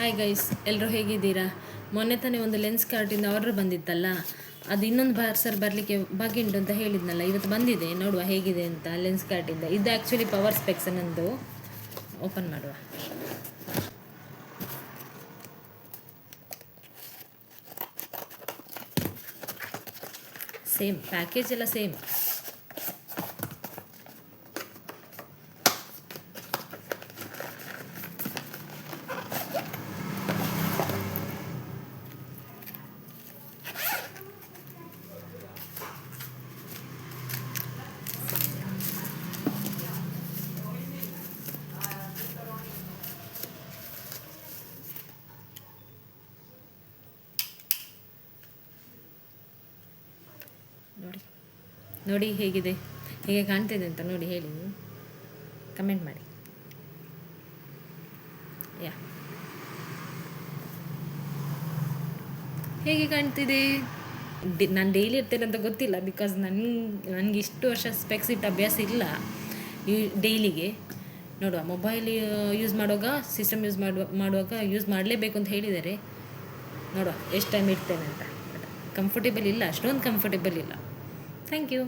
Hi guys, ಎಲ್ಲರೂ ಹೇಗಿದ್ದೀರಾ? ಮೊನ್ನೆ ತಾನೇ ಒಂದು ಲೆನ್ಸ್ ಕಾರ್ಟಿಂದ ಆರ್ಡ್ರ್ ಬಂದಿತ್ತಲ್ಲ, ಅದು ಇನ್ನೊಂದು ಪಾರ್ಸಲ್ ಬರಲಿಕ್ಕೆ ಬಾಕಿ ಉಂಟು ಅಂತ ಹೇಳಿದ್ನಲ್ಲ, ಇವತ್ತು ಬಂದಿದೆ. ನೋಡುವ ಹೇಗಿದೆ ಅಂತ. ಲೆನ್ಸ್ ಕಾರ್ಟಿಂದ ಇದು ಆ್ಯಕ್ಚುಲಿ ಪವರ್ ಸ್ಪೆಕ್ಸ್ ನಂದು. ಓಪನ್ ಮಾಡುವ. ಸೇಮ್ ಪ್ಯಾಕೇಜ್ ಎಲ್ಲ ಸೇಮ್. ನೋಡಿ ಹೇಗಿದೆ, ಹೇಗೆ ಕಾಣ್ತಿದೆ ಅಂತ ನೋಡಿ, ಹೇಳಿ, ಕಮೆಂಟ್ ಮಾಡಿ. ಹೇಗೆ ಕಾಣ್ತಿದೆ? ನಾನು ಡೈಲಿ ಇರ್ತೇನೆ ಅಂತ ಗೊತ್ತಿಲ್ಲ, ಬಿಕಾಸ್ ನನಗೆ ಇಷ್ಟು ವರ್ಷ ಸ್ಪೆಕ್ಸ್ ಇಟ್ಟು ಅಭ್ಯಾಸ ಇಲ್ಲ ಡೈಲಿಗೆ. ನೋಡುವ, ಮೊಬೈಲ್ ಯೂಸ್ ಮಾಡುವಾಗ, ಸಿಸ್ಟಮ್ ಮಾಡುವಾಗ ಯೂಸ್ ಮಾಡಲೇಬೇಕು ಅಂತ ಹೇಳಿದ್ದಾರೆ. ನೋಡುವ ಎಷ್ಟು ಟೈಮ್ ಇಡ್ತೇನೆ ಅಂತ. ಕಂಫರ್ಟೇಬಲ್ ಇಲ್ಲ, ಅಷ್ಟೊಂದು ಕಂಫರ್ಟೇಬಲ್ ಇಲ್ಲ. Thank you.